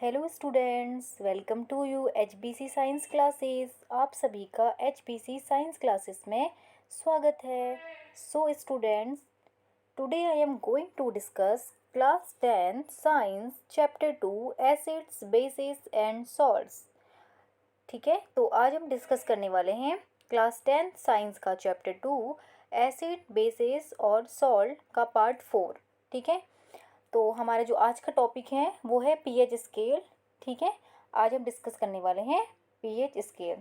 Hello students, welcome to you HBC science classes. आप सभी का HBC साइंस क्लासेस में स्वागत है। So students, today I am going to discuss class 10 science chapter 2 acids bases and salts. ठीक है, तो आज हम डिस्कस करने वाले हैं क्लास 10 साइंस का चैप्टर 2 एसिड बेसिस और सॉल्ट का पार्ट 4। ठीक है, तो हमारा जो आज का टॉपिक है वो है पीएच स्केल। ठीक है, आज हम डिस्कस करने वाले हैं पीएच स्केल।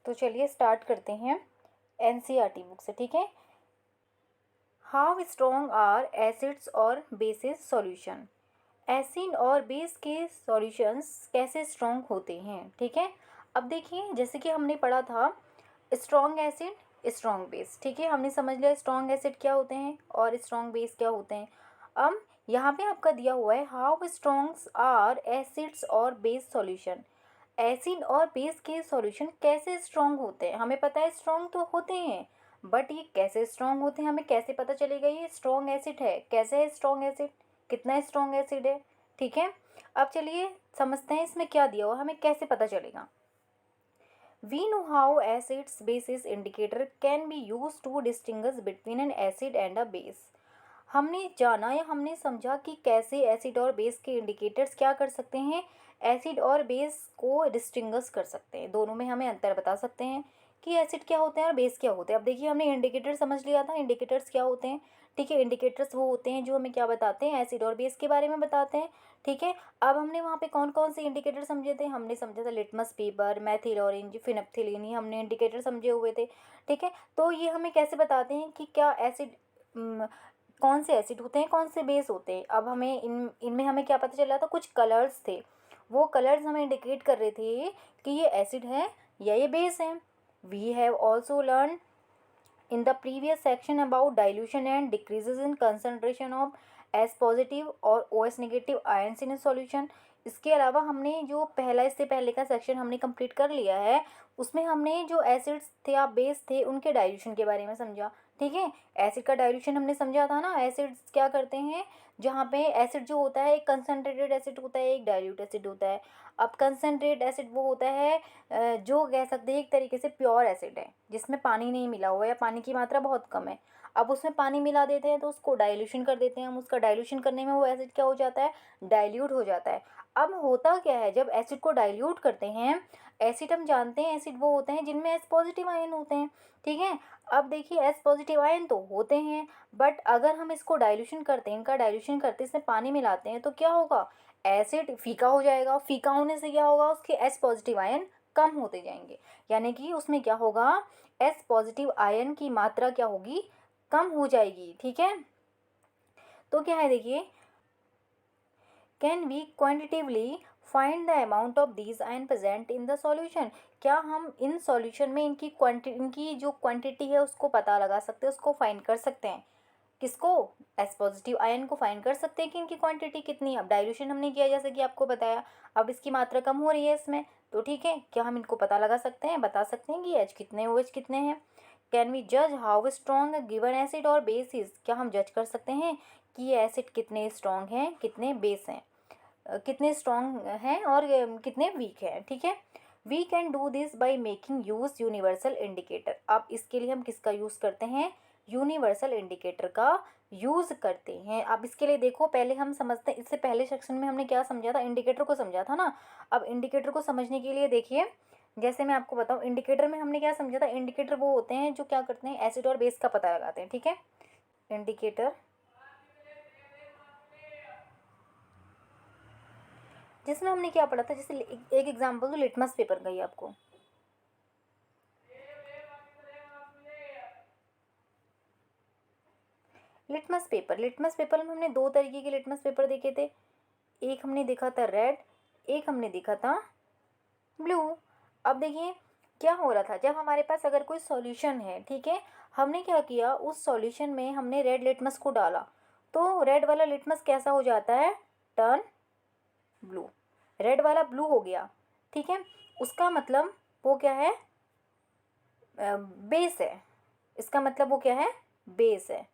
तो चलिए स्टार्ट करते हैं एनसीईआरटी बुक से। ठीक है, हाउ स्ट्रॉन्ग आर एसिड्स और बेसिस सॉल्यूशन। एसिड और बेस के सॉल्यूशंस कैसे स्ट्रॉन्ग होते हैं। ठीक है, अब देखिए जैसे कि हमने पढ़ा था स्ट्रॉन्ग एसिड स्ट्रॉन्ग बेस। ठीक है, हमने समझ लिया स्ट्रॉन्ग एसिड क्या होते हैं और स्ट्रॉन्ग बेस क्या होते हैं। अब यहाँ पे आपका दिया हुआ है हाउ स्ट्रॉन्ग्स आर एसिड्स और बेस सॉल्यूशन। एसिड और बेस के सॉल्यूशन कैसे स्ट्रॉन्ग होते हैं। हमें पता है स्ट्रॉन्ग तो होते हैं, बट ये कैसे स्ट्रॉन्ग होते हैं हमें कैसे पता चलेगा ये स्ट्रॉन्ग एसिड है। कैसे है स्ट्रॉन्ग एसिड, कितना स्ट्रॉन्ग एसिड है। ठीक है, अब चलिए समझते हैं इसमें क्या दिया हुआ हमें कैसे पता चलेगा। We know how acids bases indicator can be used to distinguish between an acid and a base. हमने जाना या हमने समझा कि कैसे एसिड और बेस के इंडिकेटर्स क्या कर सकते हैं, एसिड और बेस को डिस्टिंग्विश कर सकते हैं, दोनों में हमें अंतर बता सकते हैं कि एसिड क्या होते हैं और बेस क्या होते हैं। अब देखिए हमने इंडिकेटर समझ लिया था, इंडिकेटर्स क्या होते हैं। ठीक है, इंडिकेटर्स वो होते हैं जो हमें क्या बताते हैं, एसिड और बेस के बारे में बताते हैं। ठीक है, अब हमने वहाँ पे कौन कौन से इंडिकेटर समझे थे। हमने समझा था लिटमस पेपर, मैथिल ऑरेंज, फिनप्थिलिन, ये हमने इंडिकेटर समझे हुए थे। ठीक है, तो ये हमें कैसे बताते हैं कि क्या एसिड कौन से एसिड होते हैं कौन से बेस होते हैं। अब हमें इनमें हमें क्या पता चला था, कुछ कलर्स थे, वो कलर्स हमें इंडिकेट कर रहे थे कि ये एसिड है या ये बेस है। We have also learn in the previous section about dilution and decreases in concentration of S positive और OS negative ions in a solution। इसके अलावा हमने जो पहला इससे पहले का सेक्शन हमने कंप्लीट कर लिया है, उसमें हमने जो एसिड्स थे या बेस थे उनके डाइल्यूशन के बारे में समझा। ठीक है, एसिड का डाइल्यूशन हमने समझा था ना, एसिड्स क्या करते हैं, जहाँ पे एसिड जो होता है एक कंसनट्रेटेड एसिड होता है, एक डाइल्यूट एसिड होता है। अब कंसनट्रेट एसिड वो होता है जो कह सकते हैं एक तरीके से प्योर एसिड है जिसमें पानी नहीं मिला हुआ है या पानी की मात्रा बहुत कम है। अब उसमें पानी मिला देते हैं तो उसको डाइल्यूशन कर देते हैं हम, उसका डाइल्यूशन करने में वो एसिड क्या हो जाता है, डाइल्यूट हो जाता है। अब होता क्या है जब एसिड को डाइल्यूट करते हैं, एसिड हम जानते हैं एसिड वो होते हैं जिनमें एस पॉजिटिव आयन होते हैं। ठीक है, अब देखिए एस पॉजिटिव आयन तो होते हैं, बट अगर हम इसको डाइल्यूशन करते हैं, इनका डाइल्यूशन करते इसमें पानी मिलाते हैं तो क्या होगा, एसिड फीका हो जाएगा। फीका होने से क्या होगा, उसके एस पॉजिटिव आयन कम होते जाएंगे, यानी कि उसमें क्या होगा, एस पॉजिटिव आयन की मात्रा क्या होगी, कम हो जाएगी। ठीक है, तो क्या है देखिए, can we quantitatively find the amount of these ion present in the solution. क्या हम इन सॉल्यूशन में इनकी जो क्वांटिटी है उसको पता लगा सकते हैं, उसको फाइंड कर सकते हैं। किसको, एस पॉजिटिव आयन को फाइंड कर सकते हैं कि इनकी क्वांटिटी कितनी है। अब डाइल्यूशन हमने किया जैसे कि आपको बताया, अब इसकी मात्रा कम हो रही है इसमें, तो ठीक है, क्या हम इनको पता लगा सकते हैं, बता सकते हैं कि एच कितने ओ एच कितने हैं। कैन वी जज हाउ स्ट्रॉन्ग गिवन एसिड और बेस इज। क्या हम जज कर सकते हैं कि ये एसिड कितने स्ट्रॉन्ग हैं कितने बेस हैं, कितने स्ट्रॉन्ग हैं और कितने वीक हैं। ठीक है, we can do this by making use universal indicator. अब इसके लिए हम किसका यूज़ करते हैं, यूनिवर्सल इंडिकेटर का यूज़ करते हैं। अब इसके लिए देखो पहले हम समझते हैं, इससे पहले सेक्शन में हमने क्या समझा था, इंडिकेटर को समझा था ना। अब इंडिकेटर को समझने के लिए देखिए, जैसे मैं आपको बताऊं इंडिकेटर में हमने क्या समझा था, इंडिकेटर वो होते हैं जो क्या करते हैं, एसिड और बेस का पता लगाते हैं। ठीक है, इंडिकेटर जिसमें हमने क्या पढ़ा था, जैसे एक एग्जाम्पल तो लिटमस पेपर का ही आपको। लिटमस पेपर में हमने दो तरीके के लिटमस पेपर देखे थे, एक हमने देखा था रेड, एक हमने देखा था ब्लू। अब देखिए क्या हो रहा था, जब हमारे पास अगर कोई सॉल्यूशन है, ठीक है, हमने क्या किया उस सॉल्यूशन में हमने रेड लिटमस को डाला, तो रेड वाला लिटमस कैसा हो जाता है, टर्न ब्लू, रेड वाला ब्लू हो गया। ठीक है, उसका मतलब वो क्या है, बेस है। इसका मतलब वो क्या है, बेस है।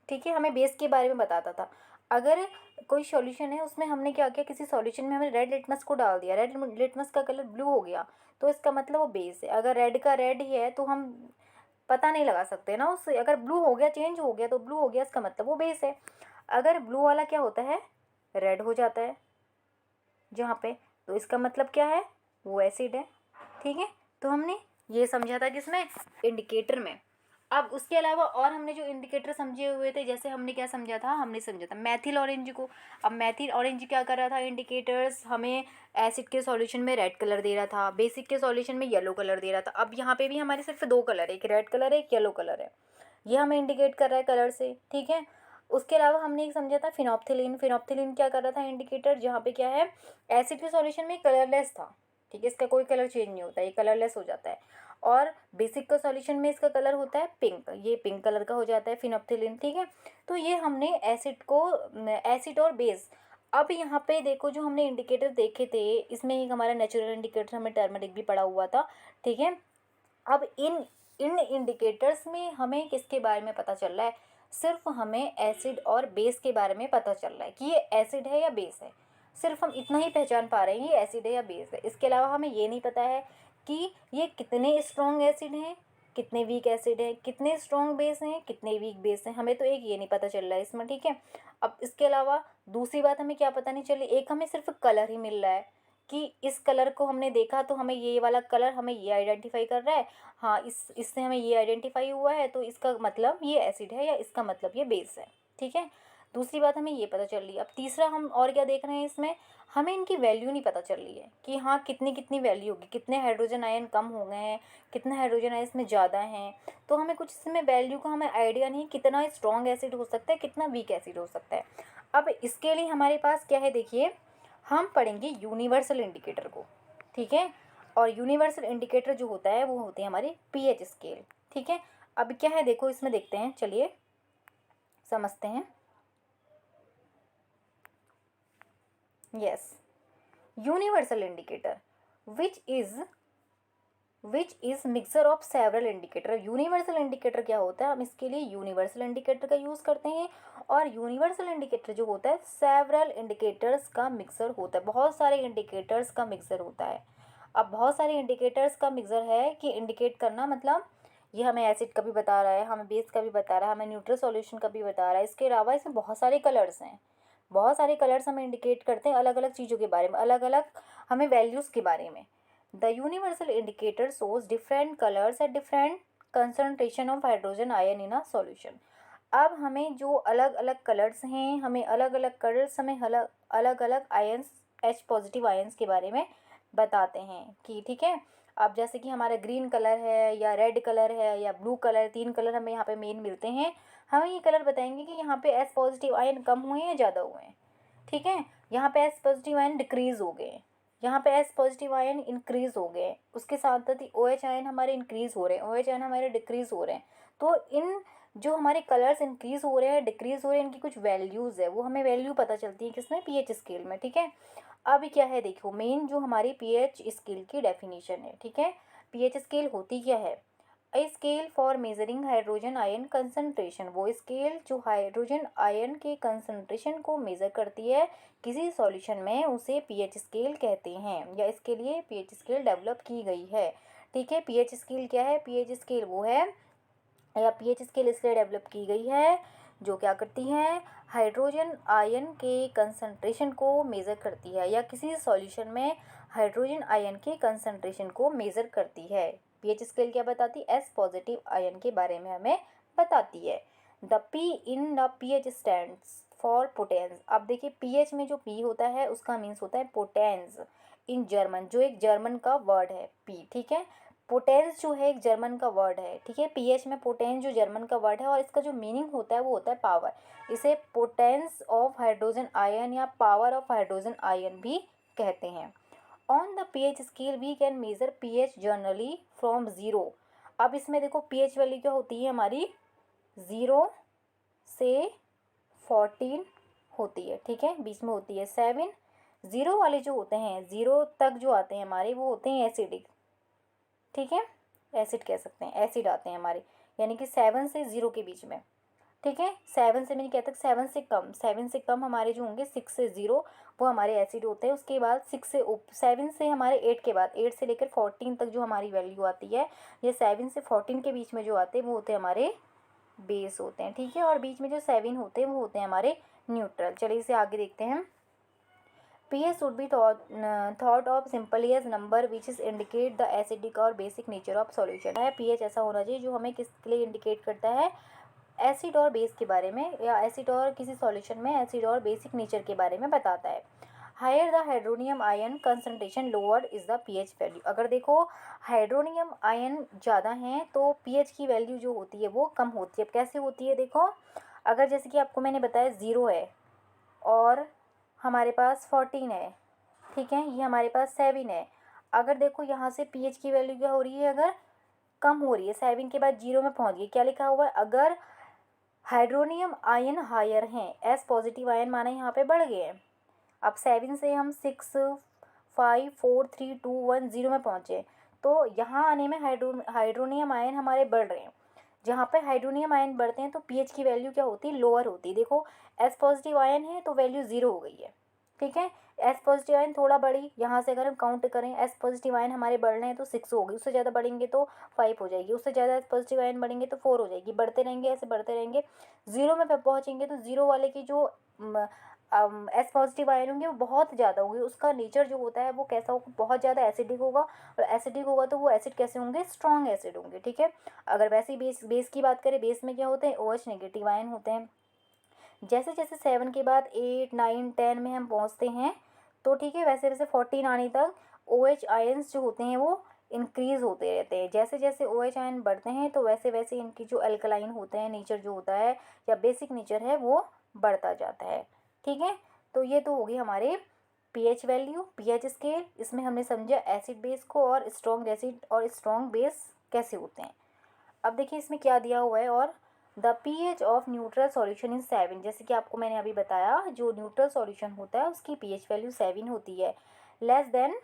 ठीक है, हमें बेस के बारे में बताता था। अगर कोई सॉल्यूशन है उसमें हमने क्या किया, किसी सॉल्यूशन में हमने रेड लिटमस को डाल दिया, रेड लिटमस का कलर ब्लू हो गया, तो इसका मतलब वो बेस है। अगर रेड का रेड ही है तो हम पता नहीं लगा सकते ना उससे। अगर ब्लू हो गया, चेंज हो गया, तो ब्लू हो गया इसका मतलब वो बेस है। अगर ब्लू वाला क्या होता है, रेड हो जाता है जहाँ पे, तो इसका मतलब क्या है, वो एसिड है। ठीक है, तो हमने ये समझा था किसमें, इंडिकेटर में। अब उसके अलावा और हमने जो इंडिकेटर समझे हुए थे, जैसे हमने क्या समझा था, हमने समझा था मैथिल ऑरेंज को। अब मैथिल ऑरेंज क्या कर रहा था, इंडिकेटर्स हमें एसिड के सॉल्यूशन में रेड कलर दे रहा था, बेसिक के सॉल्यूशन में येलो कलर दे रहा था। अब यहाँ पे भी हमारे सिर्फ दो कलर है, एक रेड कलर है, एक येलो कलर है, ये हमें इंडिकेट कर रहा है कलर से। ठीक है, उसके अलावा हमने एक समझा था फिनोप्थिलीन। फिनोप्थिलीन क्या कर रहा था, इंडिकेटर, जहाँ पे क्या है, एसिड के सॉल्यूशन में कलरलेस था। ठीक है, इसका कोई कलर चेंज नहीं होता, ये कलरलेस हो जाता है। और बेसिक का सॉल्यूशन में इसका कलर होता है पिंक, ये पिंक कलर का हो जाता है फिनोप्थिलीन। ठीक है, तो ये हमने एसिड को, एसिड और बेस। अब यहाँ पे देखो, जो हमने इंडिकेटर देखे थे, इसमें एक हमारा नेचुरल इंडिकेटर हमें टर्मरिक भी पड़ा हुआ था। ठीक है, अब इन इन इंडिकेटर्स में हमें किसके बारे में पता चल रहा है, सिर्फ हमें एसिड और बेस के बारे में पता चल रहा है कि ये एसिड है या बेस है। सिर्फ हम इतना ही पहचान पा रहे हैं ये एसिड है या बेस है। इसके अलावा हमें ये नहीं पता है कि ये कितने स्ट्रॉन्ग एसिड हैं, कितने वीक एसिड हैं, कितने स्ट्रॉन्ग बेस हैं, कितने वीक बेस हैं, हमें तो एक ये नहीं पता चल रहा है इसमें। ठीक है, अब इसके अलावा दूसरी बात हमें क्या पता नहीं चली, एक हमें सिर्फ कलर ही मिल रहा है कि इस कलर को हमने देखा तो हमें ये वाला कलर हमें ये आइडेंटिफाई कर रहा है, हाँ इससे हमें ये आइडेंटिफाई हुआ है, तो इसका मतलब ये एसिड है या इसका मतलब ये बेस है। ठीक है, दूसरी बात हमें ये पता चल रही है। अब तीसरा हम और क्या देख रहे हैं इसमें, हमें इनकी वैल्यू नहीं पता चल रही है कि हाँ कितनी कितनी वैल्यू होगी, कितने हाइड्रोजन आयन कम हो गए हैं, कितने हाइड्रोजन आयन इसमें ज़्यादा हैं। तो हमें कुछ इसमें वैल्यू का हमें आइडिया नहीं, कितना स्ट्रॉन्ग एसिड हो सकता है, कितना वीक एसिड हो सकता है। अब इसके लिए हमारे पास क्या है, देखिए हम पढ़ेंगे यूनिवर्सल इंडिकेटर को। ठीक है, और यूनिवर्सल इंडिकेटर जो होता है वो होते हैं हमारे पीएच स्केल। ठीक है, अब क्या है देखो इसमें देखते हैं, चलिए समझते हैं। Yes, universal indicator which is mixer of several indicator. Universal indicator क्या होता है, हम इसके लिए यूनिवर्सल इंडिकेटर का यूज़ करते हैं। और यूनिवर्सल इंडिकेटर जो होता है सेवरल इंडिकेटर्स का मिक्सर होता है, बहुत सारे इंडिकेटर्स का मिक्सर होता है। अब बहुत सारे इंडिकेटर्स का मिक्सर है कि इंडिकेट करना मतलब ये हमें एसिड का भी बता रहा है, हमें बेस का भी बता रहा है, हमें न्यूट्रल सॉल्यूशन का भी बता रहा है। इसके अलावा इसमें बहुत सारे कलर्स हैं, बहुत सारे कलर्स हमें इंडिकेट करते हैं अलग अलग चीज़ों के बारे में, अलग अलग हमें वैल्यूज़ के बारे में। The universal indicator shows different colours at different concentration of hydrogen ion in a solution. अब हमें जो अलग अलग कलर्स हैं, हमें अलग अलग कलर्स हमें अलग अलग अलग आयंस, एच पॉजिटिव आयंस के बारे में बताते हैं कि ठीक है। अब जैसे कि हमारा ग्रीन कलर है या रेड कलर है या ब्लू कलर, तीन कलर हमें यहाँ पे मेन मिलते हैं। हमें ये कलर बताएंगे कि यहाँ पे एस पॉजिटिव आयन कम हुए हैं या ज़्यादा हुए हैं। ठीक है, यहाँ पे एस पॉजिटिव आयन डिक्रीज़ हो गए, यहाँ पे एस पॉजिटिव आयन इंक्रीज़ हो गए, उसके साथ साथ ही ओ एच आयन हमारे इंक्रीज़ हो रहे हैं, ओ एच आयन हमारे डिक्रीज़ हो रहे हैं। तो इन जो हमारे कलर्स इंक्रीज़ हो रहे हैं, डिक्रीज़ हो रहे हैं, इनकी कुछ वैल्यूज़ है, वो हमें वैल्यू पता चलती है किसमें, पीएच स्केल में। ठीक है, अब क्या है देखो, मेन जो हमारी पीएच स्केल की डेफिनेशन है। ठीक है, पीएच स्केल होती क्या है, a scale for measuring hydrogen ion concentration, वो स्केल जो हाइड्रोजन आयन के कंसनट्रेशन को मेज़र करती है किसी सॉल्यूशन में, उसे पीएच स्केल कहते हैं, या इसके लिए पीएच स्केल डेवलप की गई है। ठीक है, पीएच स्केल क्या है, पीएच स्केल वो है, या पीएच स्केल इसलिए डेवलप की गई है जो क्या करती है, हाइड्रोजन आयन के कंसंट्रेशन को मेज़र करती है, या किसी सॉल्यूशन में हाइड्रोजन आयन के कंसंट्रेशन को मेज़र करती है। पीएच स्केल क्या बताती है, एस पॉजिटिव आयन के बारे में हमें बताती है। The P in the pH stands for potence. अब देखिए पीएच में जो पी होता है उसका मीन्स होता है पोटेंस इन जर्मन, जो एक जर्मन का वर्ड है पी। ठीक है, पोटेंस जो है एक जर्मन का वर्ड है। ठीक है, पीएच में पोटेंस जो जर्मन का वर्ड है, और इसका जो मीनिंग होता है वो होता है पावर। इसे पोटेंस ऑफ हाइड्रोजन आयन या पावर ऑफ हाइड्रोजन आयन भी कहते हैं। On the pH scale we can measure pH generally from zero. अब इसमें देखो पीएच वैल्यू क्या होती है हमारी, 0 से 14 होती है। ठीक है, बीच में होती है 7। ज़ीरो वाले जो होते हैं, ज़ीरो तक जो आते हैं हमारे, वो होते हैं एसिडिक। ठीक है, एसिड कह सकते हैं, एसिड आते हैं हमारे, यानी कि 7 से 0 के बीच में। ठीक है। 7 से मैंने कहता 7 से कम हमारे जो होंगे 6 से 0 वो हमारे एसिड होते हैं। उसके बाद 7 से हमारे 8 के बाद 8 से लेकर 14 तक जो हमारी वैल्यू आती है, ये 7 से 14 के बीच में जो आते हैं वो होते हैं हमारे बेस होते हैं। ठीक है। और बीच में जो 7 होते हैं वो होते हैं हमारे न्यूट्रल। चलिए इसे आगे देखते हैं। pH should be thought of simply as number which is indicate the acidic और basic nature of solution है। pH ऐसा होना चाहिए जो हमें किसके लिए इंडिकेट करता है, एसिड और बेस के बारे में, या एसिड और किसी सॉल्यूशन में एसिड और बेसिक नेचर के बारे में बताता है। Higher the hydronium ion concentration lower is the pH value. अगर देखो हाइड्रोनियम आयन ज़्यादा हैं तो पीएच की वैल्यू जो होती है वो कम होती है। अब कैसे होती है देखो, अगर जैसे कि आपको मैंने बताया 0 है और हमारे पास 14 है, ठीक है, ये हमारे पास 7 है। अगर देखो यहाँ से पीएच की वैल्यू क्या हो रही है, अगर कम हो रही है, 7 के बाद 0 में पहुँच गई, क्या लिखा हुआ है, अगर हाइड्रोनियम आयन हायर हैं, एस पॉजिटिव आयन माना यहाँ पे बढ़ गए हैं। अब 7 से हम 6 5 4 3 2 1 0 में पहुँचे, तो यहाँ आने में हाइड्रोनियम आयन हमारे बढ़ रहे हैं। जहाँ पे हाइड्रोनियम आयन बढ़ते हैं तो पीएच की वैल्यू क्या होती है, लोअर होती है। देखो एस पॉजिटिव आयन है तो वैल्यू 0 हो गई है। ठीक है। एस पॉजिटिव आयन थोड़ा बढ़ी, यहाँ से अगर हम काउंट करें एस पॉजिटिव आयन हमारे बढ़ रहे हैं तो 6 हो गई, उससे ज़्यादा बढ़ेंगे तो 5 हो जाएगी, उससे ज़्यादा एस पॉजिटिव आयन बढ़ेंगे तो 4 हो जाएगी, बढ़ते रहेंगे, ऐसे बढ़ते रहेंगे। 0 में पहुँचेंगे तो 0 वाले की जो एस पॉजिटिव आयन होंगे वो बहुत ज़्यादा होंगे, उसका नेचर जो होता है वो कैसा होगा, बहुत ज़्यादा एसिडिक होगा। और एसिडिक होगा तो वो एसिड कैसे होंगे, स्ट्रॉन्ग एसिड होंगे। ठीक है। अगर वैसे ही बेस की बात करें, बेस में क्या होते हैं, OH नेगेटिव आयन होते हैं। जैसे जैसे 7 के बाद 8 9 10 में हम पहुंचते हैं तो ठीक है, वैसे वैसे 14 आने तक OH आयन्स जो होते हैं वो इंक्रीज होते रहते हैं। जैसे जैसे OH आयन बढ़ते हैं तो वैसे वैसे इनकी जो अल्कलाइन होते हैं, नेचर जो होता है या बेसिक नेचर है वो बढ़ता जाता है। ठीक है। तो ये तो होगी हमारे पीएच वैल्यू, पीएच स्केल। इसमें हमने समझा एसिड बेस को और स्ट्रॉन्ग एसिड और स्ट्रॉन्ग बेस कैसे होते हैं। अब देखिए इसमें क्या दिया हुआ है, और the pH of neutral solution in 7, जैसे कि आपको मैंने अभी बताया जो न्यूट्रल सॉल्यूशन होता है उसकी पीएच वैल्यू 7 होती है। Less than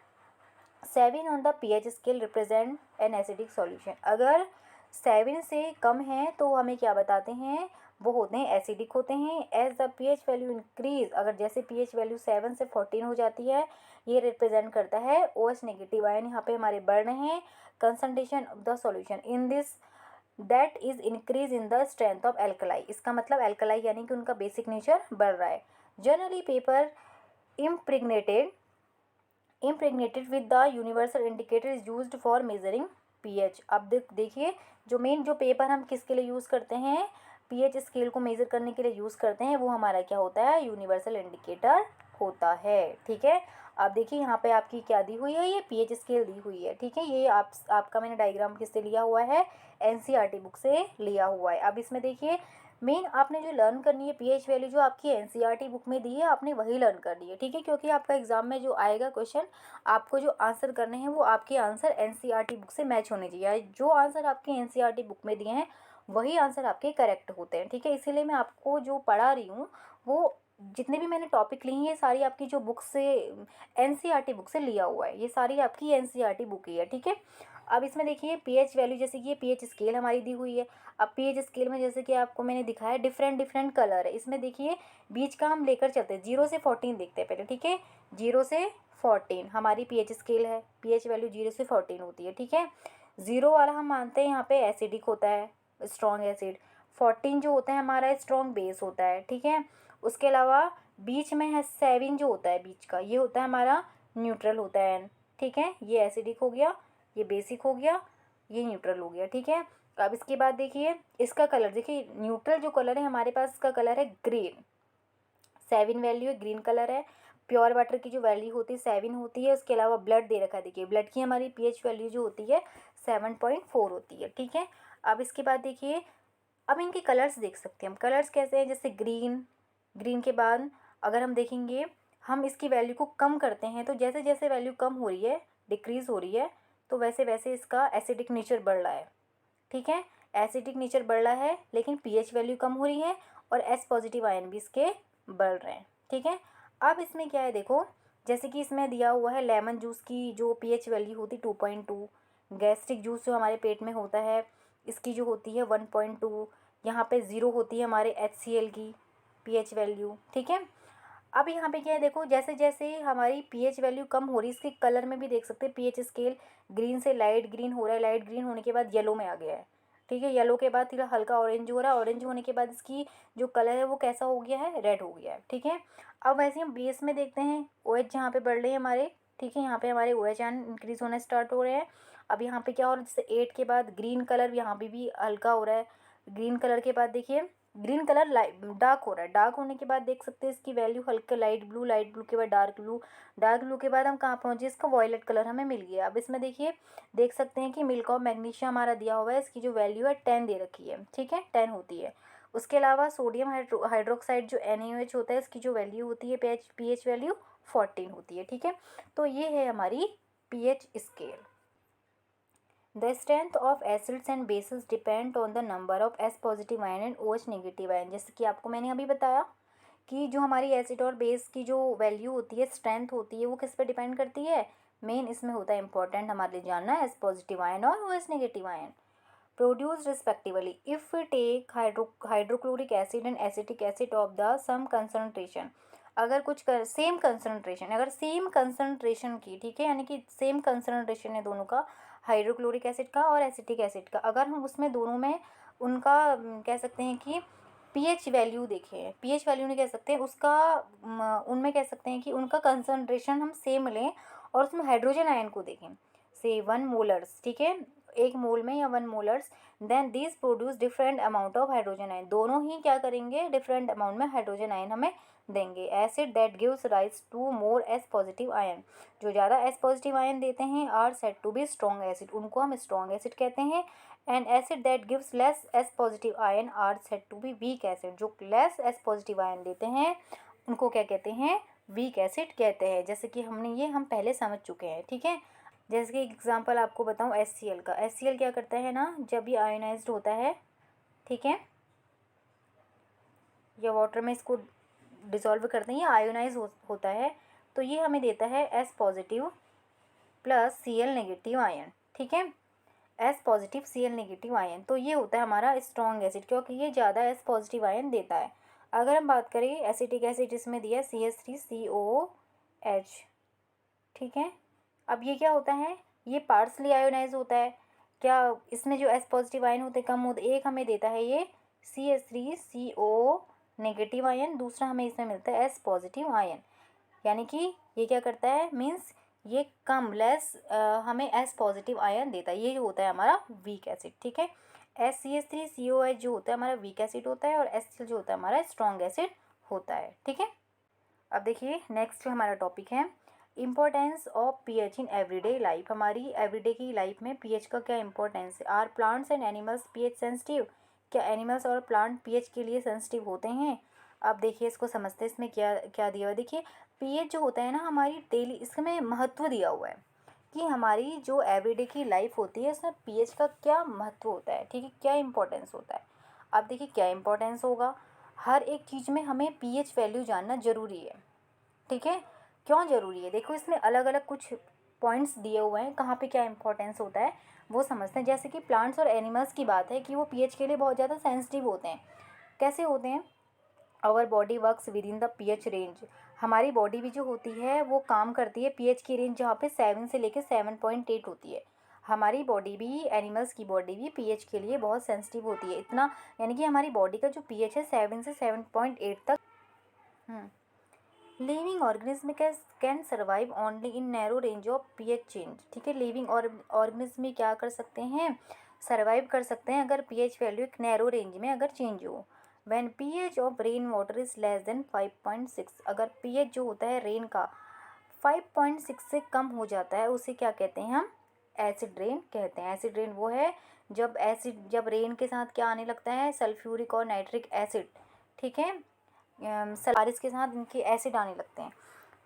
7 on the pH scale represent an acidic solution. अगर 7 से कम है तो हमें क्या बताते हैं, वो होते हैं एसिडिक होते हैं। As the pH value increase, अगर जैसे पीएच वैल्यू 7 से 14 हो जाती है, ये रिप्रेजेंट करता है OH नेगेटिव आयन यहाँ पे हमारे बढ़ रहे हैं। Concentration of the solution in this that is increase in the strength of alkali. इसका मतलब एल्कलाई यानी कि उनका बेसिक नेचर बढ़ रहा है। Generally paper impregnated with the universal indicator is used for measuring pH. अब देखिए जो मेन जो पेपर हम किसके लिए यूज़ करते हैं, पीएच स्केल को मेज़र करने के लिए यूज़ करते हैं, वो हमारा क्या होता है, यूनिवर्सल इंडिकेटर होता है। ठीक है। अब देखिए यहाँ पे आपकी क्या दी हुई है, ये पीएच स्केल दी हुई है। ठीक है। ये आपका मैंने डायग्राम किससे लिया हुआ है, एनसीईआरटी बुक से लिया हुआ है। अब इसमें देखिए मेन आपने जो लर्न करनी है पीएच वैल्यू जो आपकी एनसीईआरटी बुक में दी है आपने वही लर्न करनी है। ठीक है। क्योंकि आपका एग्जाम में जो आएगा क्वेश्चन, आपको जो आंसर करने हैं वो आपके आंसर एनसीईआरटी बुक से मैच होने चाहिए। जो आंसर आपके एनसीईआरटी बुक में दिए हैं वही आंसर आपके करेक्ट होते हैं। ठीक है। इसीलिए मैं आपको जो पढ़ा रही हूँ वो जितने भी मैंने टॉपिक लिए हैं ये सारी आपकी जो बुक से एनसीईआरटी बुक से लिया हुआ है, ये सारी आपकी एनसीईआरटी बुक ही है। ठीक है। अब इसमें देखिए पीएच वैल्यू, जैसे कि ये पीएच स्केल हमारी दी हुई है। अब पीएच स्केल में जैसे कि आपको मैंने दिखाया डिफरेंट डिफरेंट कलर है। इसमें देखिए बीच का हम लेकर चलते हैं, 0 से 14 देखते हैं पहले। ठीक है। 0 से 14 हमारी पीएच स्केल है, पीएच वैल्यू 0 से 14 होती है। ठीक है। 0 वाला हम मानते हैं यहाँ पे एसिडिक होता है, स्ट्रॉन्ग एसिड। 14 जो होता है हमारा स्ट्रॉन्ग बेस होता है। ठीक है। उसके अलावा बीच में है 7 जो होता है बीच का, ये होता है हमारा न्यूट्रल होता है। ठीक है। ये एसिडिक हो गया, ये बेसिक हो गया, ये न्यूट्रल हो गया। ठीक है। अब इसके बाद देखिए इसका कलर, देखिए न्यूट्रल जो कलर है हमारे पास इसका कलर है ग्रीन, 7 वैल्यू है, ग्रीन कलर है। प्योर वाटर की जो वैल्यू होती है 7 होती है। उसके अलावा ब्लड दे रखा है, देखिए ब्लड की हमारी पीएच वैल्यू जो होती है 7.4 होती है। ठीक है। अब इसके बाद देखिए अब इनके कलर्स देख सकते हैं हम, कलर्स कैसे हैं, जैसे ग्रीन, ग्रीन के बाद अगर हम देखेंगे हम इसकी वैल्यू को कम करते हैं तो जैसे जैसे वैल्यू कम हो रही है, डिक्रीज़ हो रही है, तो वैसे वैसे इसका एसिडिक नेचर बढ़ रहा है। ठीक है। एसिडिक नेचर बढ़ रहा है लेकिन पीएच वैल्यू कम हो रही है और एस पॉजिटिव आयन भी इसके बढ़ रहे हैं। ठीक है। अब इसमें क्या है देखो, जैसे कि इसमें दिया हुआ है लेमन जूस की जो पीएच वैल्यू होती 2.2, गैस्ट्रिक जूस जो हमारे पेट में होता है इसकी जो होती है 1.2, यहाँ पे 0 होती है हमारे HCl की pH वैल्यू, ठीक है। अब यहाँ पे क्या है, देखो जैसे जैसे हमारी pH वैल्यू कम हो रही है, इसके कलर में भी देख सकते हैं pH स्केल ग्रीन से लाइट ग्रीन हो रहा है, लाइट ग्रीन होने के बाद येलो में आ गया है, ठीक है। येलो के बाद थोड़ा हल्का ऑरेंज हो रहा है, ऑरेंज होने के बाद इसकी जो कलर है वो कैसा हो गया है, रेड हो गया है, ठीक है। अब वैसे हम बेस में देखते हैं, OH जहाँ पे बढ़ रहे हैं हमारे, ठीक है, यहाँ पे हमारे OH आयन इंक्रीज होना स्टार्ट हो रहे हैं। अब यहाँ पे क्या हो रहा है, जैसे 8 के बाद ग्रीन कलर यहाँ पे भी हल्का हो रहा है, ग्रीन कलर के बाद देखिए ग्रीन कलर लाइट डार्क हो रहा है, डार्क होने के बाद देख सकते हैं इसकी वैल्यू हल्का लाइट ब्लू, लाइट ब्लू के बाद डार्क ब्लू, डार्क ब्लू के बाद हम कहाँ पहुँचे, इसका वॉयलेट कलर हमें मिल गया। अब इसमें देखिए देख सकते हैं कि मिल्क ऑफ मैग्नीशियम हमारा दिया हुआ है, इसकी जो वैल्यू है 10 दे रखी है, ठीक है, 10 होती है। उसके अलावा सोडियम हाइड्रोक्साइड जो NaOH होता है, इसकी जो वैल्यू होती है pH वैल्यू 14 होती है, ठीक है। तो ये है हमारी pH scale. The strength of acids and bases depend on the number of S positive ion and OH negative ion. जैसे कि आपको मैंने अभी बताया कि जो हमारी एसिड और बेस की जो वैल्यू होती है, स्ट्रेंथ होती है, वो किस पर डिपेंड करती है, मेन इसमें होता है इंपॉर्टेंट हमारे लिए जानना S पॉजिटिव आयन और OH negative ion produce respectively if we take hydrochloric acid and acetic acid of the same concentration. अगर कुछ सेम कंसनट्रेशन, अगर सेम कंसनट्रेशन की, ठीक है, यानी कि सेम कंसनट्रेशन है दोनों का, हाइड्रोक्लोरिक एसिड का और एसिटिक एसिड का, अगर हम उसमें दोनों में उनका कह सकते हैं कि pH वैल्यू देखें, pH वैल्यू नहीं कह सकते उसका, उनमें कह सकते हैं कि उनका कंसनट्रेशन हम सेम लें और उसमें हाइड्रोजन आयन को देखें, से 1 मोलर्स, ठीक है, 1 मोल में या 1 molars, then this produce different amount of hydrogen ion. दोनों ही क्या करेंगे, डिफरेंट अमाउंट में हाइड्रोजन आयन हमें देंगे। Acid that gives rise to more S positive ion, जो ज़्यादा एस पॉजिटिव आयन देते हैं are said to be strong acid, उनको हम स्ट्रॉन्ग एसिड कहते हैं। And acid that gives less S positive ion are said to be weak acid, जो less S positive ion देते हैं उनको क्या कहते हैं, वीक एसिड कहते हैं। जैसे कि हम पहले समझ चुके हैं, ठीक है। जैसे कि एग्जांपल आपको बताऊं HCl का, HCl क्या करता है ना, जब ये आयोनाइज्ड होता है, ठीक है, या वाटर में इसको डिसॉल्व करते हैं, ये आयोनाइज होता है, तो ये हमें देता है S positive plus Cl negative ion, ठीक है, S positive Cl negative ion. तो ये होता है हमारा स्ट्रॉन्ग एसिड, क्योंकि ये ज़्यादा S पॉजिटिव आयन देता है। अगर हम बात करें एसिटिक एसिड, इसमें दिया CH3COOH, ठीक है। अब ये क्या होता है, ये पार्सली आयोनाइज होता है, क्या इसमें जो S पॉजिटिव आयन होते हैं कम होते, एक हमें देता है ये CH3CO नेगेटिव आयन, दूसरा हमें इसमें मिलता है S पॉजिटिव आयन, यानी कि ये क्या करता है, मीन्स ये कम लेस हमें S पॉजिटिव आयन देता है। ये जो होता है हमारा वीक एसिड, ठीक है। CH3COH जो होता है हमारा वीक एसिड होता है और HCl जो होता है हमारा स्ट्रॉन्ग एसिड होता है, ठीक है। अब देखिए नेक्स्ट हमारा टॉपिक है importance of pH in everyday life. हमारी एवरीडे की लाइफ में pH का क्या इंपॉर्टेंस है। Are plants and animals pH sensitive, क्या एनिमल्स और प्लांट pH के लिए सेंसिटिव होते हैं। अब देखिए इसको समझते हैं, इसमें क्या क्या दिया हुआ है। देखिए pH जो होता है ना हमारी डेली, इसमें महत्व दिया हुआ है कि हमारी जो एवरीडे की लाइफ होती है उसमें pH का क्या महत्व होता है, ठीक है, क्या इंपॉर्टेंस होता है। अब देखिए क्या इंपॉर्टेंस होगा, हर एक चीज़ में हमें pH वैल्यू जानना ज़रूरी है, ठीक है। क्यों ज़रूरी है, देखो इसमें अलग अलग कुछ पॉइंट्स दिए हुए हैं, कहाँ पे क्या इंपॉर्टेंस होता है वो समझते हैं। जैसे कि प्लांट्स और एनिमल्स की बात है कि वो pH के लिए बहुत ज़्यादा सेंसिटिव होते हैं। कैसे होते हैं, our body works with in the pH range, हमारी बॉडी भी जो होती है वो काम करती है pH की रेंज जहाँ पे 7 से लेकर 7.8 होती है। हमारी बॉडी भी, एनिमल्स की बॉडी भी pH के लिए बहुत सेंसिटिव होती है, इतना, यानी कि हमारी बॉडी का जो pH है 7 से 7.8 तक। Living organism can survive only in narrow range of pH change, ठीक है। लिविंग ऑर्गेनिज्म में क्या कर सकते हैं, सर्वाइव कर सकते हैं अगर pH वैल्यू एक नैरो रेंज में अगर चेंज हो। When pH of rain water is less than 5.6, अगर pH जो होता है रेन का 5.6 से कम हो जाता है, उसे क्या कहते हैं हम, एसिड रेन कहते हैं। एसिड रेन वो है जब रेन के साथ क्या आने लगता है, सल्फ्यूरिक और नाइट्रिक एसिड, ठीक है, बारिश के साथ इनके एसिड आने लगते हैं,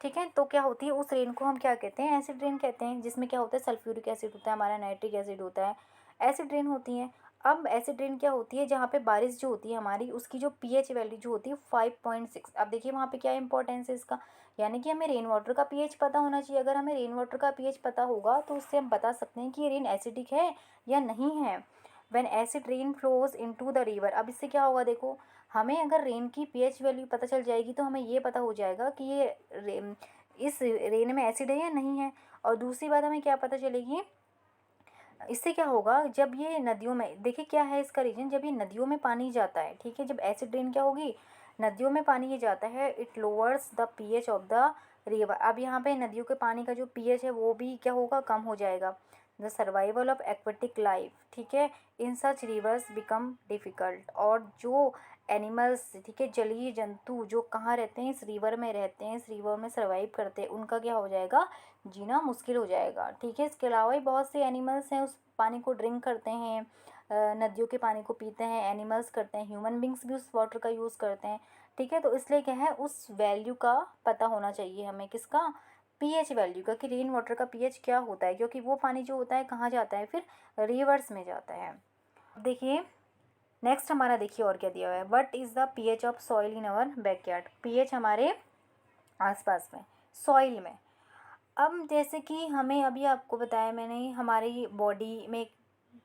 ठीक है। तो क्या होती है उस रेन को हम क्या कहते हैं, एसिड रेन कहते हैं, जिसमें क्या होता है सल्फ्यूरिक एसिड होता है, हमारा नाइट्रिक एसिड होता है, एसिड रेन होती है। अब एसिड रेन क्या होती है, जहाँ पे बारिश जो होती है हमारी, उसकी जो pH वैल्यू जो होती है 5.6। अब देखिए वहाँ पे क्या इंपॉर्टेंस है इसका, यानी कि हमें रेन वाटर का pH पता होना चाहिए। अगर हमें रेन वाटर का pH पता होगा तो उससे हम बता सकते हैं कि ये रेन एसिडिक है या नहीं है। When acid rain flows into the river. अब इससे क्या होगा देखो, हमें अगर रेन की पीएच वैल्यू पता चल जाएगी तो हमें ये पता हो जाएगा कि ये इस रेन में एसिड है या नहीं है। और दूसरी बात हमें क्या पता चलेगी, इससे क्या होगा, जब ये नदियों में, देखिए क्या है इसका रीजन, जब ये नदियों में पानी जाता है, ठीक है, जब एसिड रेन क्या होगी, नदियों में पानी ये जाता है, it lowers the pH of the river. अब यहाँ पे नदियों के पानी का जो पीएच है वो भी क्या होगा, कम हो जाएगा। The survival of aquatic life, ठीक है, इन सच रिवर्स बिकम डिफ़िकल्ट। और जो एनिमल्स, ठीक है, जलीय जंतु जो कहाँ रहते हैं, इस रिवर में रहते हैं, इस रिवर में सर्वाइव करते हैं, उनका क्या हो जाएगा, जीना मुश्किल हो जाएगा। ठीक है, इसके अलावा भी बहुत से एनिमल्स हैं उस पानी को ड्रिंक करते हैं, नदियों के पानी को पीते हैं, एनिमल्स करते हैं, ह्यूमन बींग्स भी उस वाटर का यूज़ करते हैं। ठीक है, तो इसलिए क्या है, उस वैल्यू का पता होना चाहिए हमें, किसका, पीएच वैल्यू का, कि रेन वाटर का पीएच क्या होता है, क्योंकि वो पानी जो होता है कहाँ जाता है, फिर रिवर्स में जाता है। देखिए नेक्स्ट हमारा, देखिए और क्या दिया हुआ है, what is the pH of soil in our backyard. PH हमारे आसपास में, सॉइल में। अब जैसे कि हमें अभी आपको बताया मैंने, हमारी बॉडी में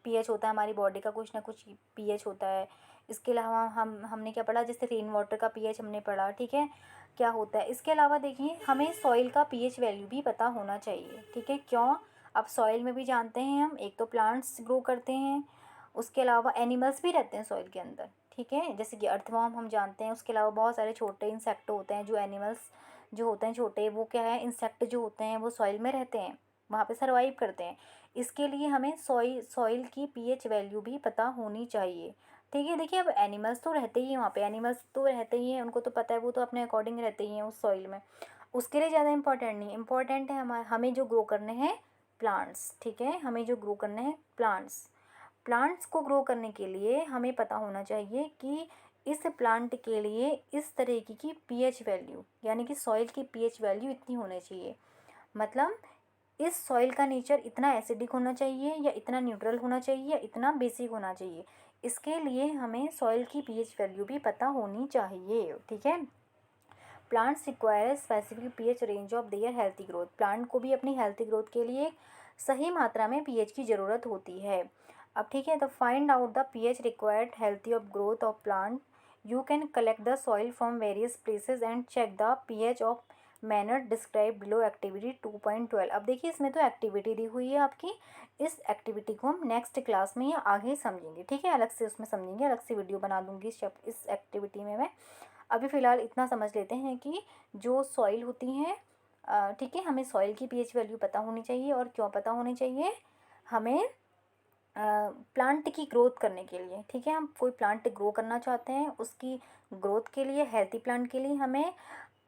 पीएच होता है, हमारी बॉडी का कुछ ना कुछ पीएच होता है। इसके अलावा हमने क्या पढ़ा, जैसे रेन वाटर का पीएच हमने पढ़ा, ठीक है, क्या होता है। इसके अलावा देखिए हमें सॉइल का पीएच वैल्यू भी पता होना चाहिए, ठीक है, क्यों, अब सॉइल में भी जानते हैं हम, एक तो प्लांट्स ग्रो करते हैं, उसके अलावा एनिमल्स भी रहते हैं सॉइल के अंदर, ठीक है, जैसे कि अर्थवर्म हम जानते हैं। उसके अलावा बहुत सारे छोटे इंसेक्ट होते हैं, जो एनिमल्स जो होते हैं छोटे, वो क्या है, इंसेक्ट जो होते हैं वो सॉइल में रहते हैं, वहाँ पे सर्वाइव करते हैं। इसके लिए हमें सॉइल की पीएच वैल्यू भी पता होनी चाहिए। ठीक है, देखिए अब एनिमल्स तो रहते ही हैं वहाँ पे, एनिमल्स तो रहते ही हैं, उनको तो पता है, वो तो अपने अकॉर्डिंग रहते ही हैं उस सॉइल में, उसके लिए ज़्यादा इंपॉर्टेंट नहीं, इंपॉर्टेंट है हमें जो ग्रो करने हैं प्लांट्स। ठीक है, हमें जो ग्रो करने हैं प्लांट्स, प्लांट्स को ग्रो करने के लिए हमें पता होना चाहिए कि इस प्लांट के लिए इस तरीके की पीएच वैल्यू, यानी कि सॉइल की पीएच वैल्यू इतनी होनी चाहिए, मतलब इस सॉइल का नेचर इतना एसिडिक होना चाहिए, या इतना न्यूट्रल होना चाहिए, या इतना बेसिक होना चाहिए। इसके लिए हमें सॉइल की पीएच वैल्यू भी पता होनी चाहिए। ठीक है, plants require specific pH range of their healthy growth. Plant को भी अपनी हेल्थी ग्रोथ के लिए सही मात्रा में पीएच की ज़रूरत होती है। अब ठीक है, तो find out the pH required healthy of growth of plant, you can collect the soil from various places and check the pH of manner describe below activity 2.12। अब देखिए इसमें तो एक्टिविटी दी हुई है आपकी, इस एक्टिविटी को हम नेक्स्ट क्लास में या आगे समझेंगे। ठीक है, अलग से उसमें समझेंगे, अलग से वीडियो बना दूंगी इस एक्टिविटी में मैं। अभी फ़िलहाल इतना समझ लेते हैं कि जो सॉइल होती हैं, ठीक है, हमें सॉइल की पीएच वैल्यू पता होनी चाहिए। और क्यों पता होनी चाहिए, हमें प्लांट की ग्रोथ करने के लिए। ठीक है, हम कोई प्लांट ग्रो करना चाहते हैं, उसकी ग्रोथ के लिए, हेल्थी प्लांट के लिए हमें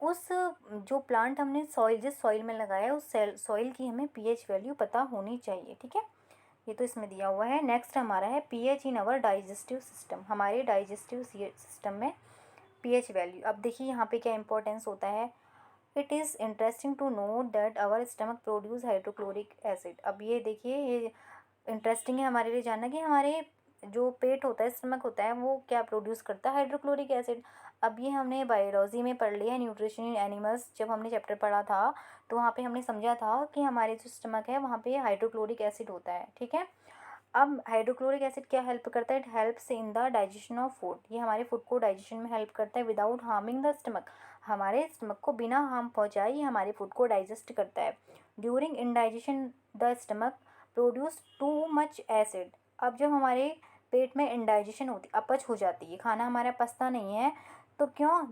उस जो प्लांट हमने सॉइल, जिस सॉइल में लगाया है, उस सॉइल की हमें पीएच वैल्यू पता होनी चाहिए। ठीक है, ये तो इसमें दिया हुआ है। नेक्स्ट हमारा है pH in our digestive system, हमारे डाइजेस्टिव सिस्टम में पीएच वैल्यू। अब देखिए यहाँ पे क्या इंपॉर्टेंस होता है, it is interesting to know that our stomach produce hydrochloric acid. अब ये देखिए, ये इंटरेस्टिंग है हमारे लिए जानना कि हमारे जो पेट होता है, स्टमक होता है, वो क्या प्रोड्यूस करता है, हाइड्रोक्लोरिक एसिड। अब ये हमने बायोलॉजी में पढ़ लिया, न्यूट्रिशन इन एनिमल्स जब हमने चैप्टर पढ़ा था, तो वहाँ पे हमने समझा था कि हमारे जो स्टमक है वहाँ पे हाइड्रोक्लोरिक एसिड होता है। ठीक है, अब हाइड्रोक्लोरिक एसिड क्या हेल्प करता है, it helps in the digestion of food, ये हमारे फूड को डाइजेशन में हेल्प करता है, विदाउट हार्मिंग द स्टमक, हमारे स्टमक को बिना हार्म पहुँचाए ये हमारे फूड को डाइजेस्ट करता है। During indigestion the stomach produce too much acid. अब जब हमारे पेट में इंडाइजेशन होती, अपच हो जाती है, खाना हमारा पचता नहीं है, तो क्यों,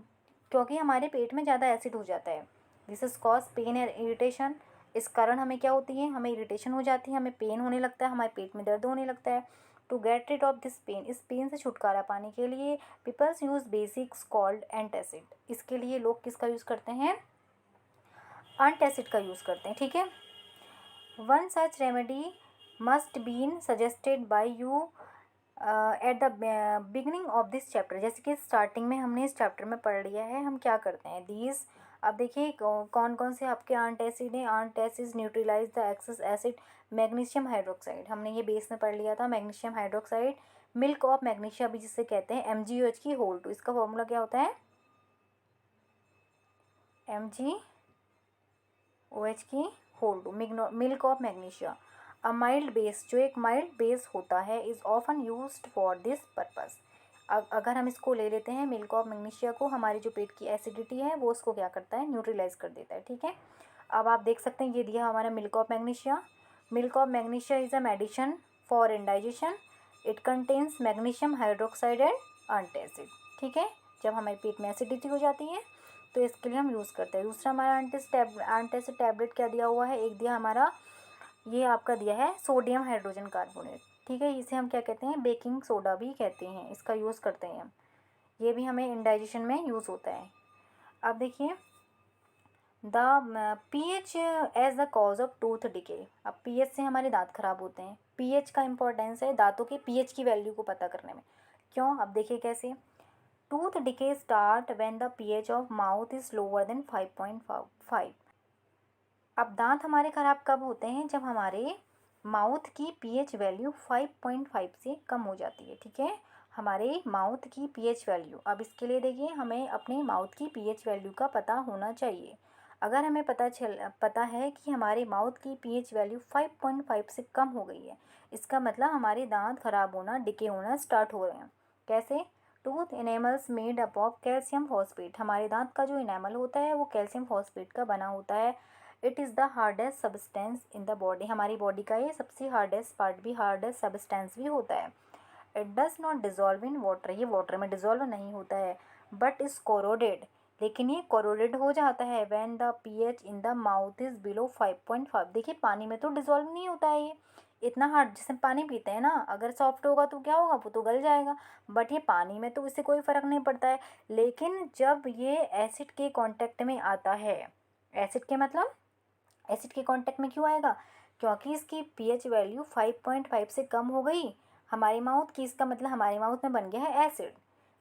क्योंकि हमारे पेट में ज़्यादा एसिड हो जाता है। This is cause pain and irritation, इस कारण हमें क्या होती है, हमें इरिटेशन हो जाती है, हमें पेन होने लगता है, हमारे पेट में दर्द होने लगता है। To get rid of this pain, इस पेन से छुटकारा पाने के लिए peoples use basics called antacid. इसके लिए लोग किसका यूज़ करते हैं, एंटासिड का यूज़ करते हैं। ठीक है, one such remedy must been suggested by you at the beginning of this chapter. जैसे कि स्टार्टिंग में हमने इस चैप्टर में पढ़ लिया है, हम क्या करते हैं दीज। अब देखिए कौन कौन से आपके आंट एसिड हैं, antacid neutralize the excess acid, magnesium hydroxide, हमने ये बेस में पढ़ लिया था, magnesium hydroxide, milk of magnesia भी जिसे कहते हैं, MgOH की होल 2, इसका फॉर्मूला क्या होता है, MgOH की whole 2, milk of magnesia. A mild base, जो एक माइल्ड बेस होता है, is often used for this purpose. अगर हम इसको ले लेते हैं मिल्क ऑफ मैग्नीशिया को, हमारी जो पेट की एसिडिटी है वो उसको क्या करता है, न्यूट्रलाइज कर देता है। ठीक है, अब आप देख सकते हैं ये दिया हमारा milk of magnesia. Milk of magnesia is a medicine for indigestion. It contains magnesium hydroxide and antacid. ठीक है, जब हमारे पेट में एसिडिटी हो जाती है तो इसके लिए हम यूज़ करते हैं। दूसरा हमारा एंटासिड टैबलेट क्या दिया हुआ है, एक दिया हमारा, ये आपका दिया है सोडियम हाइड्रोजन कार्बोनेट। ठीक है, इसे हम क्या कहते हैं, बेकिंग सोडा भी कहते हैं, इसका यूज़ करते हैं हम। ये भी हमें इंडाइजेशन में यूज़ होता है। अब देखिए the pH as the cause of tooth decay. अब पीएच से हमारे दांत खराब होते हैं। पीएच का इंपॉर्टेंस है दांतों के पीएच की वैल्यू को पता करने में। क्यों, अब देखिए कैसे। Tooth decay start when the pH of mouth is lower than 5.5। अब दांत हमारे ख़राब कब होते हैं, जब हमारे माउथ की पीएच वैल्यू 5.5 से कम हो जाती है। ठीक है, हमारे माउथ की पीएच वैल्यू। अब इसके लिए देखिए हमें अपने माउथ की पीएच वैल्यू का पता होना चाहिए। अगर हमें पता है कि हमारे माउथ की पीएच वैल्यू 5.5 से कम हो गई है, इसका मतलब हमारे दांत खराब होना, डिके होना स्टार्ट हो रहे हैं। कैसे, tooth enamels made up of calcium phosphate. हमारे दांत का जो इनेमल होता है वो कैल्शियम फॉस्फेट का बना होता है। It is the hardest substance in the body. हमारी बॉडी का ये सबसे हार्डेस्ट पार्ट भी, हार्डेस्ट सब्सटेंस भी होता है। It does not dissolve in water. ये वाटर में डिजॉल्व नहीं होता है, बट इज कोरोडेड। लेकिन ये कोरोडेड हो जाता है when the pH in the mouth is below 5.5। देखिए पानी में तो डिजॉल्व नहीं होता है ये इतना हार्ड। जैसे पानी पीते हैं ना, अगर सॉफ्ट होगा तो क्या होगा, वो तो गल जाएगा। बट ये पानी में तो इससे कोई फ़र्क नहीं पड़ता है। लेकिन जब ये एसिड के कांटेक्ट में आता है, एसिड के मतलब एसिड के कांटेक्ट में क्यों आएगा, क्योंकि इसकी पीएच वैल्यू 5.5 से कम हो गई हमारे माउथ की। इसका मतलब हमारे माउथ में बन गया है एसिड।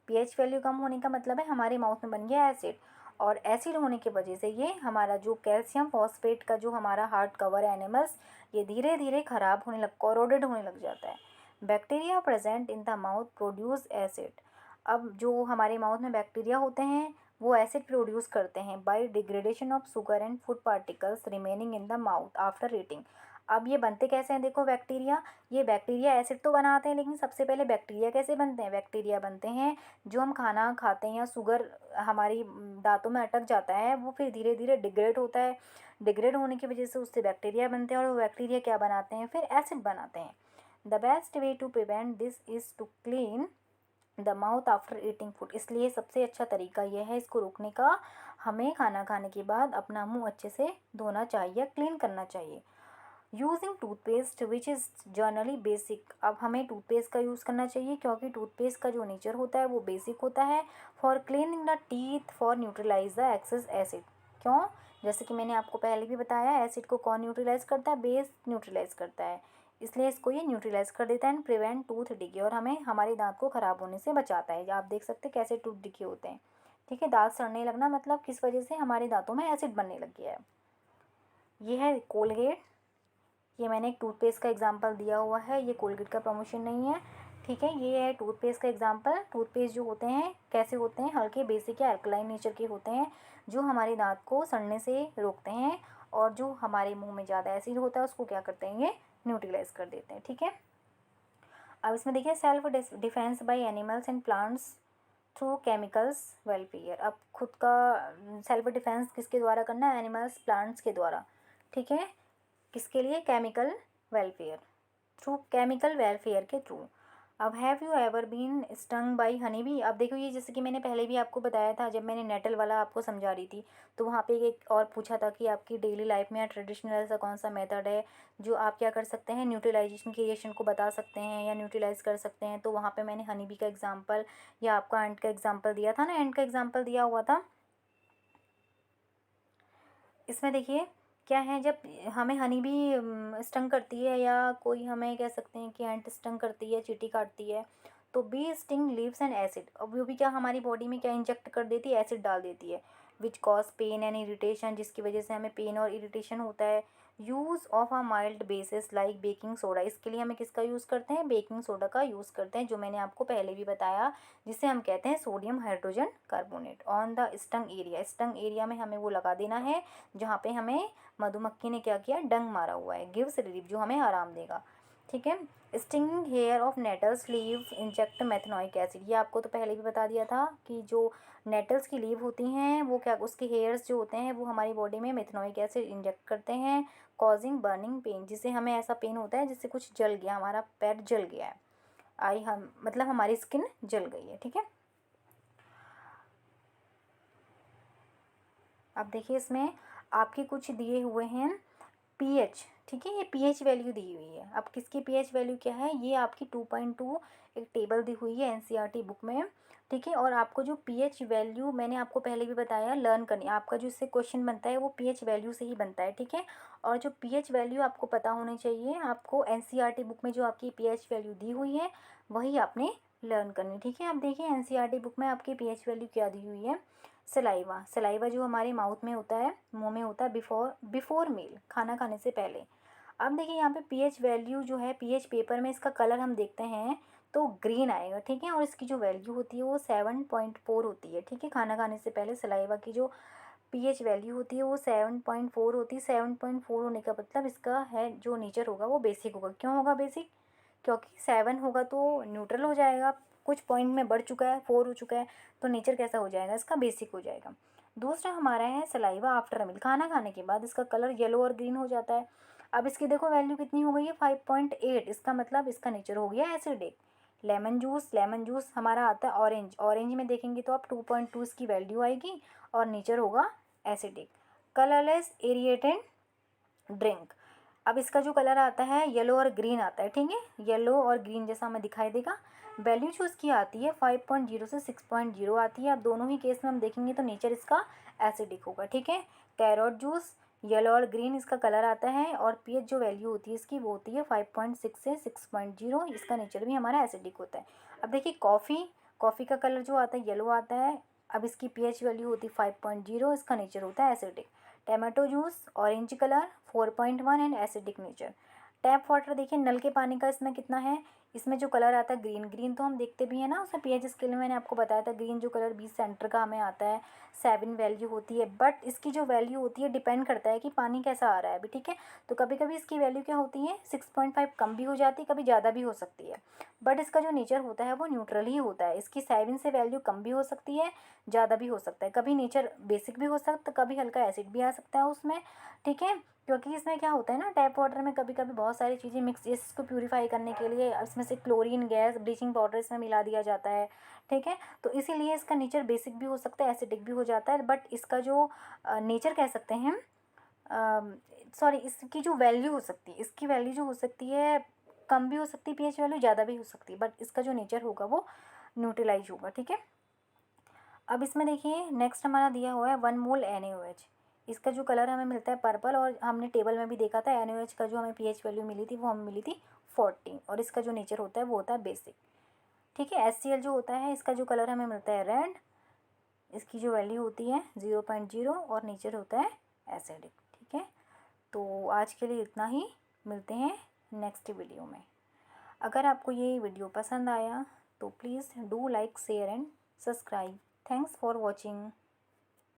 पीएच वैल्यू कम होने का मतलब है हमारे माउथ में बन गया एसिड, और एसिड होने की वजह से ये हमारा जो कैल्शियम फॉस्फेट का जो हमारा हार्ड कवर है एनिमल्स, ये धीरे धीरे ख़राब होने लग, कोरोडेड होने लग जाता है। Bacteria present in the mouth produce acid. अब जो हमारे माउथ में बैक्टीरिया होते हैं वो एसिड प्रोड्यूस करते हैं by degradation of sugar and food particles remaining in the mouth after eating. अब ये बनते कैसे हैं, देखो बैक्टीरिया, ये बैक्टीरिया एसिड तो बनाते हैं, लेकिन सबसे पहले बैक्टीरिया कैसे बनते हैं, बैक्टीरिया बनते हैं जो हम खाना खाते हैं या शुगर हमारी दांतों में अटक जाता है, वो फिर धीरे धीरे डिग्रेड होता है। डिग्रेड होने की वजह से उससे बैक्टीरिया बनते हैं, और वो बैक्टीरिया क्या बनाते हैं, फिर एसिड बनाते हैं। The best way to prevent this is to clean the mouth after eating food. इसलिए सबसे अच्छा तरीका यह है इसको रोकने का, हमें खाना खाने के बाद अपना मुंह अच्छे से धोना चाहिए, क्लीन करना चाहिए। Using toothpaste which is generally basic. अब हमें टूथपेस्ट का यूज़ करना चाहिए क्योंकि टूथपेस्ट का जो नेचर होता है वो बेसिक होता है। For cleaning the teeth for neutralize the excess acid. क्यों, जैसे कि मैंने आपको पहले भी बताया, एसिड को कौन न्यूट्रलाइज करता है, बेस न्यूट्रलाइज करता है, इसलिए इसको ये न्यूट्रलाइज कर देता है एंड प्रिवेंट टूथ डिके, और हमें हमारे दांत को ख़राब होने से बचाता है। आप देख सकते हैं कैसे टूथ डिके होते हैं। ठीक है, दांत सड़ने लगना मतलब किस वजह से, हमारे दांतों में एसिड बनने लग गया है। ये है कोलगेट, ये मैंने एक टूथपेस्ट का एग्जांपल दिया हुआ है, ये कोलगेट का प्रमोशन नहीं है। ठीक है, ये है टूथपेस्ट का एग्जांपल। टूथपेस्ट जो होते हैं कैसे होते हैं, हल्के बेसिक या अल्कलाइन नेचर के होते हैं, जो हमारे दांत को सड़ने से रोकते हैं, और जो हमारे मुंह में ज़्यादा एसिड होता है उसको क्या करते हैं, ये न्यूट्रलाइज कर देते हैं। ठीक है, अब इसमें देखिए self defence by animals and plants through chemicals welfare. अब खुद का सेल्फ डिफेंस किसके द्वारा करना है, एनिमल्स प्लांट्स के द्वारा। ठीक है, किसके लिए, chemical welfare, through chemical welfare के थ्रू। अब have you ever been stung by honey bee. अब देखो ये जैसे कि मैंने पहले भी आपको बताया था, जब मैंने नेटल वाला आपको समझा रही थी, तो वहाँ पे एक और पूछा था कि आपकी डेली लाइफ में या ट्रेडिशनल ऐसा कौन सा मेथड है जो आप क्या कर सकते हैं, न्यूट्रलाइजेशन की रिएक्शन को बता सकते हैं या न्यूट्रलाइज कर सकते हैं। तो वहाँ पे मैंने हनी बी का एग्जाम्पल या आपका एंट का एग्जाम्पल दिया था ना, एंट का एग्जाम्पल दिया हुआ था। इसमें देखिए क्या है, जब हमें हनी भी स्टंग करती है, या कोई हमें कह सकते हैं कि एंट स्टंग करती है, चींटी काटती है, तो bee sting leaves and acid. अब वो भी क्या हमारी बॉडी में क्या इंजेक्ट कर देती है, एसिड डाल देती है। Which cause pain and irritation, जिसकी वजह से हमें पेन और इरिटेशन होता है। Use of a mild bases like baking soda, इसके लिए हमें किसका यूज़ करते हैं, बेकिंग सोडा का यूज़ करते हैं, जो मैंने आपको पहले भी बताया, जिसे हम कहते हैं sodium hydrogen carbonate. On the stung area, stung area में हमें वो लगा देना है जहाँ पे हमें मधुमक्खी ने क्या किया, डंग मारा हुआ है। गिव्स रिलीफ, जो हमें आराम देगा। ठीक है। Stinging hair of nettles leave inject methanoic acid, ये आपको तो पहले भी बता दिया था कि जो नेटल्स की लीव होती हैं वो क्या, उसके हेयर्स जो होते हैं वो हमारी बॉडी में मेथनोइक एसिड इंजेक्ट करते हैं, कॉजिंग बर्निंग पेन, जिससे हमें ऐसा पेन होता है जिससे कुछ जल गया, हमारा पैर जल गया है, हम मतलब हमारी स्किन जल गई है। ठीक है। अब देखिए इसमें आपके कुछ दिए हुए हैं पीएच। ठीक है, ये पीएच वैल्यू दी हुई है। अब किसकी पीएच वैल्यू क्या है, ये आपकी 2.2 एक टेबल दी हुई है एनसीईआरटी बुक में। ठीक है। और आपको जो पीएच वैल्यू मैंने आपको पहले भी बताया लर्न करनी, आपका जो इससे क्वेश्चन बनता है वो पीएच वैल्यू से ही बनता है। ठीक है। और जो पीएच वैल्यू आपको पता होनी चाहिए, आपको एनसीईआरटी बुक में जो आपकी पीएच वैल्यू दी हुई है वही आपने लर्न करनी। ठीक है। अब देखिए एनसीईआरटी बुक में आपकी पीएच वैल्यू क्या दी हुई है। सलाइवा, सलाइवा जो हमारे माउथ में होता है, मुंह में होता है बिफोर मील, खाना खाने से पहले। अब देखिए यहाँ पे पीएच वैल्यू जो है, पीएच पेपर में इसका कलर हम देखते हैं तो ग्रीन आएगा। ठीक है। और इसकी जो वैल्यू होती है वो 7.4 होती है। ठीक है। खाना खाने से पहले सलाइवा की जो पीएच वैल्यू होती है वो 7.4 होती है। 7.4 होने का मतलब इसका है जो नेचर होगा वो बेसिक होगा। क्यों होगा बेसिक, क्योंकि 7 होगा तो न्यूट्रल हो जाएगा, कुछ पॉइंट में बढ़ चुका है, 4 हो चुका है, तो नेचर कैसा हो जाएगा, इसका बेसिक हो जाएगा। दूसरा हमारा है सलाइवा आफ्टर मील, खाना खाने के बाद इसका कलर येलो और ग्रीन हो जाता है। अब इसकी देखो वैल्यू कितनी हो गई है, 5.8, इसका मतलब इसका नेचर हो गया acidic. Lemon juice, lemon juice हमारा आता है ऑरेंज, ऑरेंज में देखेंगे तो आप 2.2 इसकी वैल्यू आएगी और नेचर होगा एसिडिक। कलरलेस एरिएटेड ड्रिंक, अब इसका जो कलर आता है येलो और ग्रीन आता है। ठीक है। येलो और ग्रीन जैसा हमें दिखाई देगा। वैल्यू जो इसकी आती है 5.0 से 6.0 आती है। अब दोनों ही केस में हम देखेंगे तो नेचर इसका एसिडिक होगा। ठीक है। कैरोट जूस, येलो और ग्रीन इसका कलर आता है और पीएच जो वैल्यू होती है इसकी वो होती है 5.6 से 6.0, इसका नेचर भी हमारा एसिडिक होता है। अब देखिए कॉफ़ी, कॉफ़ी का कलर जो आता है येलो आता है। अब इसकी पीएच वैल्यू होती है 5.0, इसका नेचर होता है acidic. Tomato juice orange colour 4.1 and acidic nature. Tap water देखिए नल के पानी का इसमें कितना है, इसमें जो कलर आता है ग्रीन, ग्रीन तो हम देखते भी है ना, उसमें पीएच स्केल में मैंने आपको बताया था ग्रीन जो कलर 20 सेंटर का हमें आता है, 7 वैल्यू होती है। बट इसकी जो वैल्यू होती है डिपेंड करता है कि पानी कैसा आ रहा है अभी। ठीक है। तो कभी कभी इसकी वैल्यू क्या होती है 6.5 कम भी हो जाती है, कभी ज़्यादा भी हो सकती है। बट इसका जो नेचर होता है वो न्यूट्रल ही होता है। इसकी 7 से वैल्यू कम भी हो सकती है, ज़्यादा भी हो सकता है, कभी नेचर बेसिक भी हो सकता है, कभी हल्का एसिड भी आ सकता है उसमें। ठीक है। क्योंकि इसमें क्या होता है ना, टैप वाटर में कभी कभी बहुत सारी चीज़ें मिक्स, इसको प्यूरीफाई करने के लिए इसमें से क्लोरीन गैस, ब्लीचिंग पाउडर इसमें मिला दिया जाता है। ठीक है। तो इसीलिए इसका नेचर बेसिक भी हो सकता है, एसिडिक भी हो जाता है। बट इसका जो नेचर कह सकते हैं, सॉरी इसकी जो वैल्यू हो सकती है, इसकी वैल्यू जो हो सकती है कम भी हो सकती है पीएच वैल्यू, ज़्यादा भी हो सकती है, बट इसका जो नेचर होगा वो न्यूट्रलाइज होगा। ठीक है। अब इसमें देखिए नेक्स्ट हमारा दिया हुआ है 1 मोल NaOH, इसका जो कलर हमें मिलता है पर्पल, और हमने टेबल में भी देखा था NaOH का जो हमें पीएच वैल्यू मिली थी वो हमें मिली थी 14, और इसका जो नेचर होता है वो होता है बेसिक। ठीक है। HCl जो होता है इसका जो कलर हमें मिलता है रेड, इसकी जो वैल्यू होती है 0.0 और नेचर होता है एसिडिक। ठीक है। तो आज के लिए इतना ही, मिलते हैं नेक्स्ट वीडियो में। अगर आपको ये वीडियो पसंद आया तो please do like share and subscribe. Thanks for watching.